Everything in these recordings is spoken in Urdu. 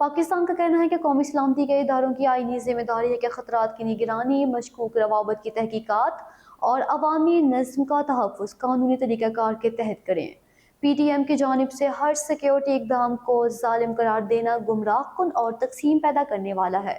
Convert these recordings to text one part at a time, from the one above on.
پاکستان کا کہنا ہے کہ قومی سلامتی کے اداروں کی آئینی ذمہ داری ہے کہ خطرات کی نگرانی، مشکوک روابط کی تحقیقات اور عوامی نظم کا تحفظ قانونی طریقہ کار کے تحت کریں۔ پی ٹی ایم کی جانب سے ہر سیکیورٹی اقدام کو ظالم قرار دینا گمراہ کن اور تقسیم پیدا کرنے والا ہے۔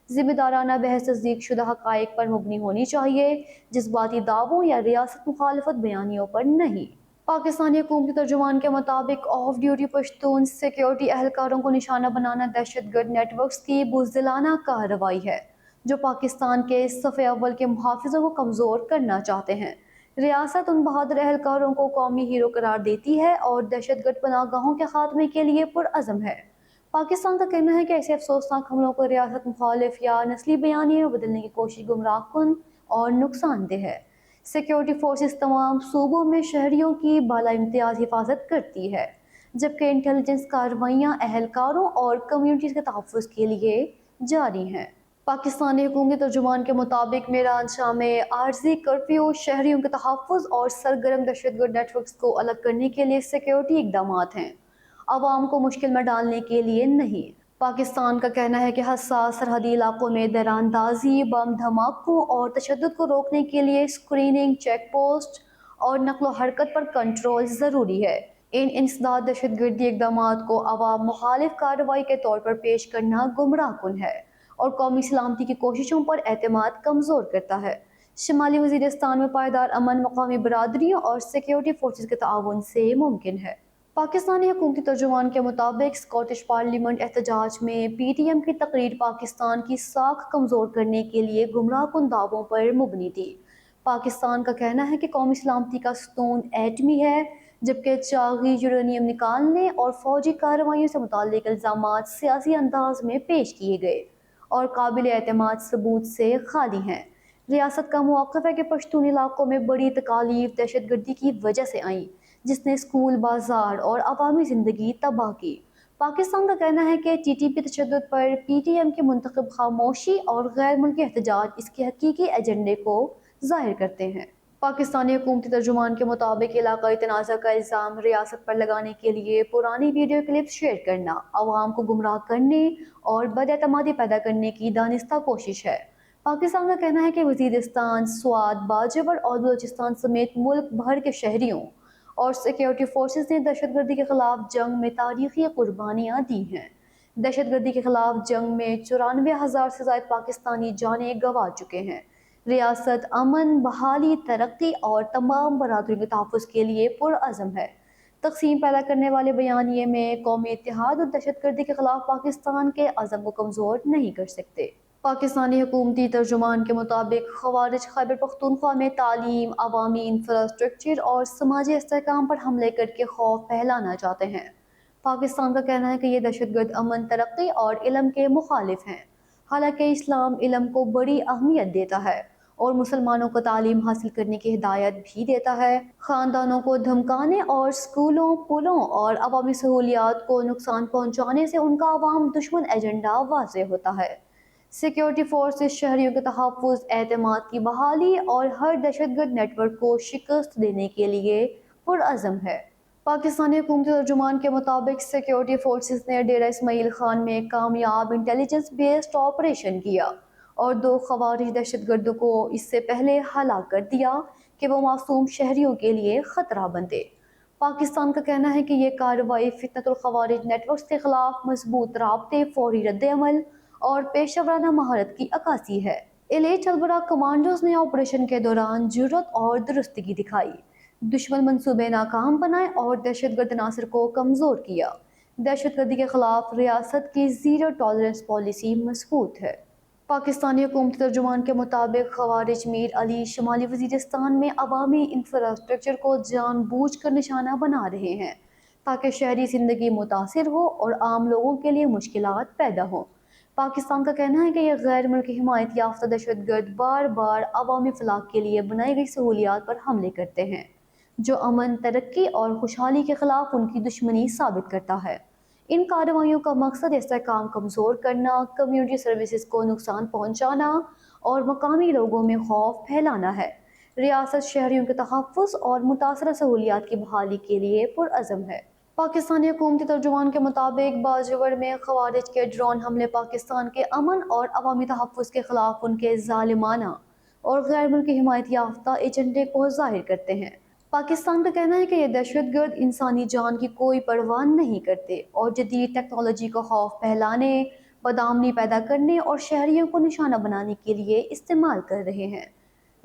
ذمہ دارانہ بحث تصدیق شدہ حقائق پر مبنی ہونی چاہیے، جذباتی دعووں یا ریاست مخالفت بیانیوں پر نہیں۔ پاکستانی حکومتی ترجمان کے مطابق آف ڈیوٹی پشتون سیکیورٹی اہلکاروں کو نشانہ بنانا دہشت گرد نیٹ ورکس کی بزدلانہ کارروائی ہے جو پاکستان کے صف اول کے محافظوں کو کمزور کرنا چاہتے ہیں۔ ریاست ان بہادر اہلکاروں کو قومی ہیرو قرار دیتی ہے اور دہشت گرد پناہ گاہوں کے خاتمے کے لیے پرعزم ہے۔ پاکستان کا کہنا ہے کہ ایسے افسوسناک حملوں کو ریاست مخالف یا نسلی بیانیے میں بدلنے کی کوشش گمراہ کن اور نقصان دہ ہے۔ سیکیورٹی فورسز تمام صوبوں میں شہریوں کی بالا امتیاز حفاظت کرتی ہے، جبکہ انٹیلیجنس کارروائیاں اہلکاروں اور کمیونٹیز کے تحفظ کے لیے جاری ہیں۔ پاکستانی حکومتی ترجمان کے مطابق میران شاہ میں عارضی کرفیو شہریوں کے تحفظ اور سرگرم دہشت گرد نیٹ ورکس کو الگ کرنے کے لیے سیکیورٹی اقدامات ہیں، عوام کو مشکل میں ڈالنے کے لیے نہیں۔ پاکستان کا کہنا ہے کہ حساس سرحدی علاقوں میں دراندازی، بم دھماکوں اور تشدد کو روکنے کے لیے اسکریننگ، چیک پوسٹ اور نقل و حرکت پر کنٹرول ضروری ہے۔ ان انسداد دہشت گردی اقدامات کو عوام مخالف کارروائی کے طور پر پیش کرنا گمراہ کن ہے اور قومی سلامتی کی کوششوں پر اعتماد کمزور کرتا ہے۔ شمالی وزیرستان میں پائیدار امن مقامی برادریوں اور سیکیورٹی فورسز کے تعاون سے ممکن ہے۔ پاکستانی حکومتی ترجمان کے مطابق اسکاٹش پارلیمنٹ احتجاج میں پی ٹی ایم کی تقریر پاکستان کی ساکھ کمزور کرنے کے لیے گمراہ کن دعووں پر مبنی تھی۔ پاکستان کا کہنا ہے کہ قومی سلامتی کا ستون ایٹمی ہے، جبکہ چاغی یورینیم نکالنے اور فوجی کارروائیوں سے متعلق الزامات سیاسی انداز میں پیش کیے گئے اور قابل اعتماد ثبوت سے خالی ہیں۔ ریاست کا موقف ہے کہ پشتون علاقوں میں بڑی تکالیف دہشت گردی کی وجہ سے آئیں، جس نے اسکول، بازار اور عوامی زندگی تباہ کی۔ پاکستان کا کہنا ہے کہ ٹی ٹی پی تشدد پر پی ٹی ایم کی منتخب خاموشی اور غیر ملکی احتجاج اس کے حقیقی ایجنڈے کو ظاہر کرتے ہیں۔ پاکستانی حکومتی ترجمان کے مطابق علاقائی تنازع کا الزام ریاست پر لگانے کے لیے پرانی ویڈیو کلپس شیئر کرنا عوام کو گمراہ کرنے اور بد اعتمادی پیدا کرنے کی دانستہ کوشش ہے۔ پاکستان کا کہنا ہے کہ وزیرستان، سوات، باجوڑ اور بلوچستان سمیت ملک بھر کے شہریوں اور سیکیورٹی فورسز نے دہشت گردی کے خلاف جنگ میں تاریخی قربانیاں دی ہیں۔ دہشت گردی کے خلاف جنگ میں 94,000 سے زائد پاکستانی جانیں گنوا چکے ہیں۔ ریاست امن، بحالی، ترقی اور تمام برادریوں کے تحفظ کے لیے پرعزم ہے۔ تقسیم پیدا کرنے والے بیانیے میں قومی اتحاد اور دہشت گردی کے خلاف پاکستان کے عزم کو کمزور نہیں کر سکتے۔ پاکستانی حکومتی ترجمان کے مطابق خوارج خیبر پختونخوا میں تعلیم، عوامی انفراسٹرکچر اور سماجی استحکام پر حملے کر کے خوف پھیلانا چاہتے ہیں۔ پاکستان کا کہنا ہے کہ یہ دہشت گرد امن، ترقی اور علم کے مخالف ہیں، حالانکہ اسلام علم کو بڑی اہمیت دیتا ہے اور مسلمانوں کو تعلیم حاصل کرنے کی ہدایت بھی دیتا ہے۔ خاندانوں کو دھمکانے اور اسکولوں، پلوں اور عوامی سہولیات کو نقصان پہنچانے سے ان کا عوام دشمن ایجنڈا واضح ہوتا ہے۔ سیکیورٹی فورسز شہریوں کے تحفظ، اعتماد کی بحالی اور ہر دہشت گرد نیٹ ورک کو شکست دینے کے لیے پرعزم ہے۔ پاکستانی حکومتی ترجمان کے مطابق سیکیورٹی فورسز نے ڈیرہ اسماعیل خان میں کامیاب انٹیلیجنس بیسڈ آپریشن کیا اور 2 خوارج دہشت گردوں کو اس سے پہلے ہلاک کر دیا کہ وہ معصوم شہریوں کے لیے خطرہ بنتے۔ پاکستان کا کہنا ہے کہ یہ کارروائی فتنۃ الخوارج نیٹ ورکس کے خلاف مضبوط رابطے، فوری رد عمل اور پیشہ ورانہ مہارت کی عکاسی ہے۔ ایلیٹ البرا کمانڈوز نے آپریشن کے دوران جرات اور درستگی دکھائی، دشمن منصوبے ناکام بنائے اور دہشت گرد عناصر کو کمزور کیا۔ دہشت گردی کے خلاف ریاست کی زیرو ٹالرنس پالیسی مضبوط ہے۔ پاکستانی حکومتی ترجمان کے مطابق خوارج میر علی شمالی وزیرستان میں عوامی انفراسٹرکچر کو جان بوجھ کر نشانہ بنا رہے ہیں تاکہ شہری زندگی متاثر ہو اور عام لوگوں کے لیے مشکلات پیدا ہوں۔ پاکستان کا کہنا ہے کہ یہ غیر ملکی حمایت یافتہ دہشت گرد بار بار عوامی فلاح کے لیے بنائی گئی سہولیات پر حملے کرتے ہیں، جو امن، ترقی اور خوشحالی کے خلاف ان کی دشمنی ثابت کرتا ہے۔ ان کارروائیوں کا مقصد استحکام کمزور کرنا، کمیونٹی سروسز کو نقصان پہنچانا اور مقامی لوگوں میں خوف پھیلانا ہے۔ ریاست شہریوں کے تحفظ اور متاثرہ سہولیات کی بحالی کے لیے پرعزم ہے۔ پاکستانی حکومتی ترجمان کے مطابق باجوڑ میں خوارج کے ڈرون حملے پاکستان کے امن اور عوامی تحفظ کے خلاف ان کے ظالمانہ اور غیر ملکی حمایت یافتہ ایجنڈے کو ظاہر کرتے ہیں۔ پاکستان کا کہنا ہے کہ یہ دہشت گرد انسانی جان کی کوئی پرواہ نہیں کرتے اور جدید ٹیکنالوجی کو خوف پھیلانے، بدامنی پیدا کرنے اور شہریوں کو نشانہ بنانے کے لیے استعمال کر رہے ہیں۔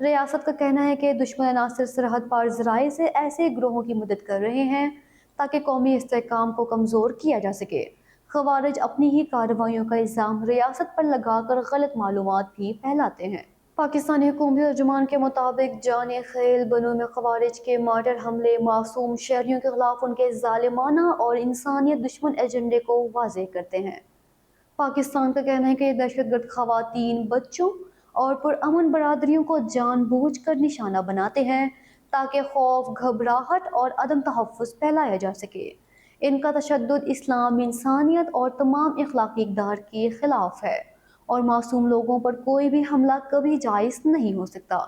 ریاست کا کہنا ہے کہ دشمن عناصر سرحد پار ذرائع سے ایسے گروہوں کی مدد کر رہے ہیں تاکہ قومی استحکام کو کمزور کیا جا سکے۔ خوارج اپنی ہی کارروائیوں کا الزام ریاست پر لگا کر غلط معلومات بھی پھیلاتے ہیں۔ پاکستانی حکومتی ترجمان کے مطابق جان خیل بنوں میں خوارج کے مارٹر حملے معصوم شہریوں کے خلاف ان کے ظالمانہ اور انسانیت دشمن ایجنڈے کو واضح کرتے ہیں۔ پاکستان کا کہنا ہے کہ یہ دہشت گرد خواتین، بچوں اور پرامن برادریوں کو جان بوجھ کر نشانہ بناتے ہیں تاکہ خوف، گھبراہٹ اور عدم تحفظ پھیلایا جا سکے۔ ان کا تشدد اسلام، انسانیت اور تمام اخلاقی اقدار کے خلاف ہے اور معصوم لوگوں پر کوئی بھی حملہ کبھی جائز نہیں ہو سکتا۔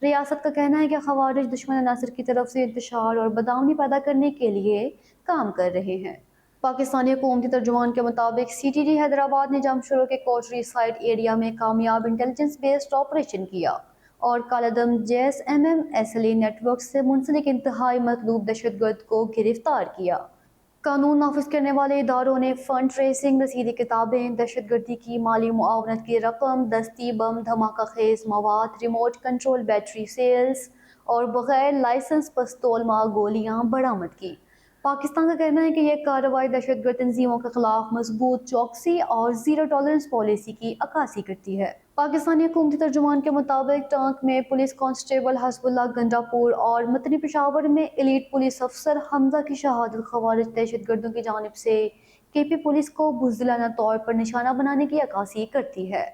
ریاست کا کہنا ہے کہ خوارج دشمن عناصر کی طرف سے انتشار اور بدامنی پیدا کرنے کے لیے کام کر رہے ہیں۔ پاکستانی حکومتی ترجمان کے مطابق سی ٹی ڈی حیدرآباد نے جمشیدپور کے کوٹری سائٹ ایریا میں کامیاب انٹیلیجنس بیسڈ آپریشن کیا اور کالعدم JSMM-SLA نیٹ ورک سے منسلک انتہائی مطلوب دہشت گرد کو گرفتار کیا۔ قانون نافذ کرنے والے اداروں نے فنڈ ریزنگ، رسیدی کتابیں، دہشت گردی کی مالی معاونت کی رقم، دستی بم، دھماکہ خیز مواد، ریموٹ کنٹرول بیٹری سیلز اور بغیر لائسنس پستول مار گولیاں برآمد کی۔ پاکستان کا کہنا ہے کہ یہ کارروائی دہشت گرد تنظیموں کے خلاف مضبوط چوکسی اور زیرو ٹالرنس پالیسی کی عکاسی کرتی ہے۔ پاکستانی حکومتی ترجمان کے مطابق ٹانک میں پولیس کانسٹیبل حسب اللہ گنڈاپور اور متنی پشاور میں ایلیٹ پولیس افسر حمزہ کی شہادت خوارج دہشت گردوں کی جانب سے KP پولیس کو بزدلانہ طور پر نشانہ بنانے کی عکاسی کرتی ہے۔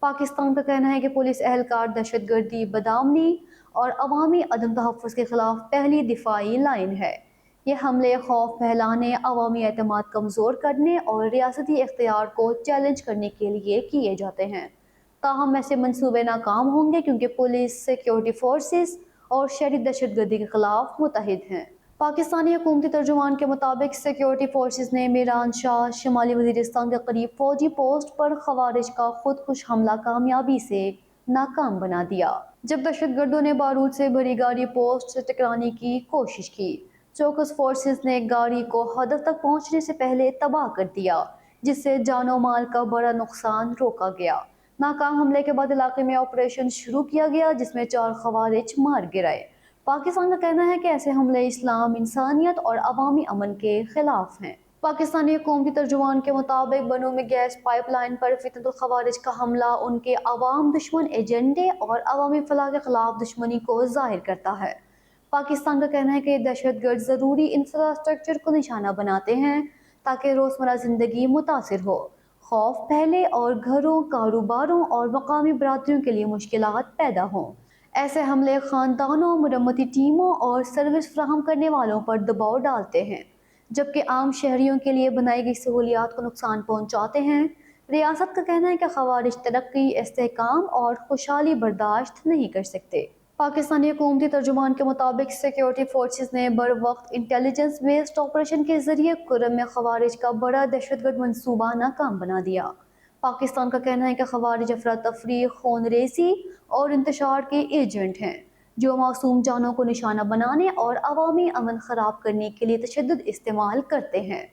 پاکستان کا کہنا ہے کہ پولیس اہلکار دہشت گردی، بدامنی اور عوامی عدم تحفظ کے خلاف پہلی دفاعی لائن ہے۔ یہ حملے خوف پھیلانے، عوامی اعتماد کمزور کرنے اور ریاستی اختیار کو چیلنج کرنے کے لیے کیے جاتے ہیں۔ تاہم ایسے منصوبے ناکام ہوں گے کیونکہ پولیس، سیکیورٹی فورسز اور شہری دہشت گردی کے خلاف متحد ہیں۔ پاکستانی حکومتی ترجمان کے مطابق سیکیورٹی فورسز نے میران شاہ، شمالی وزیرستان کے قریب فوجی پوسٹ پر خوارج کا خودکش حملہ کامیابی سے ناکام بنا دیا، جب دہشت گردوں نے بارود سے بھری گاڑی پوسٹ سے ٹکرانے کی کوشش کی۔ چوکس فورسز نے گاڑی کو ہدف تک پہنچنے سے پہلے تباہ کر دیا، جس سے جان و مال کا بڑا نقصان روکا گیا۔ ناکام حملے کے بعد علاقے میں آپریشن شروع کیا گیا جس میں 4 خوارج مار گرائے۔ پاکستان کا کہنا ہے کہ ایسے حملے اسلام، انسانیت اور عوامی امن کے خلاف ہیں۔ پاکستانی حکومتی ترجمان کے مطابق بنوں میں گیس پائپ لائن پر فتنۃ الخوارج کا حملہ ان کے عوام دشمن ایجنڈے اور عوامی فلاح کے خلاف دشمنی کو ظاہر کرتا ہے۔ پاکستان کا کہنا ہے کہ یہ دہشت گرد ضروری انفراسٹرکچر کو نشانہ بناتے ہیں تاکہ روزمرہ زندگی متاثر ہو، خوف پھیلے اور گھروں، کاروباروں اور مقامی برادریوں کے لیے مشکلات پیدا ہوں۔ ایسے حملے خاندانوں، مرمتی ٹیموں اور سروس فراہم کرنے والوں پر دباؤ ڈالتے ہیں، جبکہ عام شہریوں کے لیے بنائی گئی سہولیات کو نقصان پہنچاتے ہیں۔ ریاست کا کہنا ہے کہ خوارج ترقی، استحکام اور خوشحالی برداشت نہیں کر سکتے۔ پاکستانی حکومتی ترجمان کے مطابق سیکیورٹی فورسز نے بروقت انٹیلیجنس بیسڈ آپریشن کے ذریعے کرم میں خوارج کا بڑا دہشت گرد منصوبہ ناکام بنا دیا۔ پاکستان کا کہنا ہے کہ خوارج افراتفری، خون ریزی اور انتشار کے ایجنٹ ہیں جو معصوم جانوں کو نشانہ بنانے اور عوامی امن خراب کرنے کے لیے تشدد استعمال کرتے ہیں۔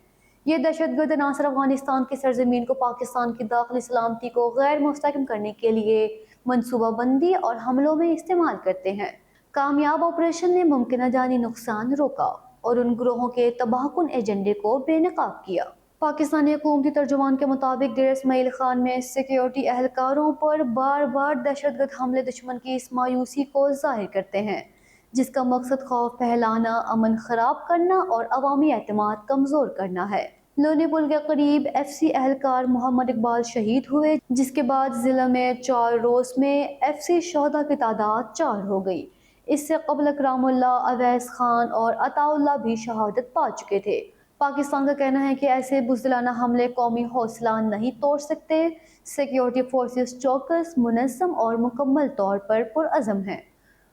یہ دہشت گرد عناصر افغانستان کی سرزمین کو پاکستان کی داخلی سلامتی کو غیر مستحکم کرنے کے لیے منصوبہ بندی اور حملوں میں استعمال کرتے ہیں۔ کامیاب آپریشن نے ممکنہ جانی نقصان روکا اور ان گروہوں کے تباہ کن ایجنڈے کو بے نقاب کیا۔ پاکستانی حکومتی ترجمان کے مطابق ڈیرہ اسماعیل خان میں سیکیورٹی اہلکاروں پر بار بار دہشت گرد حملے دشمن کی اس مایوسی کو ظاہر کرتے ہیں جس کا مقصد خوف پھیلانا، امن خراب کرنا اور عوامی اعتماد کمزور کرنا ہے۔ لونی پل کے قریب FC اہلکار محمد اقبال شہید ہوئے، جس کے بعد ضلع میں 4 روز میں FC شہداء کی تعداد 4 ہو گئی۔ اس سے قبل اکرام اللہ، اویس خان اور عطا اللہ بھی شہادت پا چکے تھے۔ پاکستان کا کہنا ہے کہ ایسے بزدلانہ حملے قومی حوصلہ نہیں توڑ سکتے۔ سیکیورٹی فورسز چوکس، منظم اور مکمل طور پر پرعزم ہیں۔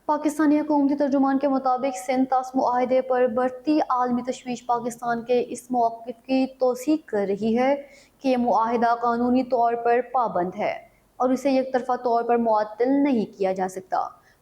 پاکستانی حکومتی ترجمان کے مطابق سندھ طاس معاہدے پر بڑھتی عالمی تشویش پاکستان کے اس موقف کی توثیق کر رہی ہے کہ یہ معاہدہ قانونی طور پر پابند ہے اور اسے یک طرفہ طور پر معطل نہیں کیا جا سکتا۔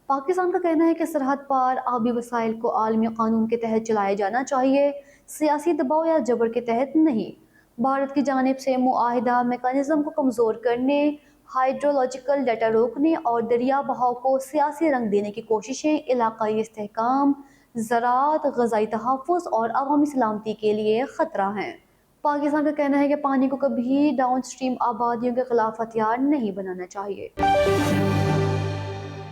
پاکستان کا کہنا ہے کہ سرحد پار آبی وسائل کو عالمی قانون کے تحت چلایا جانا چاہیے، سیاسی دباؤ یا جبر کے تحت نہیں۔ بھارت کی جانب سے معاہدہ میکانزم کو کمزور کرنے، ہائیڈرولوجیکل ڈیٹا روکنے اور دریا بہاؤ کو سیاسی رنگ دینے کی کوششیں علاقائی استحکام، زراعت، غذائی تحفظ اور عوامی سلامتی کے لیے خطرہ ہیں۔ پاکستان کا کہنا ہے کہ پانی کو کبھی ڈاؤن سٹریم آبادیوں کے خلاف ہتھیار نہیں بنانا چاہیے۔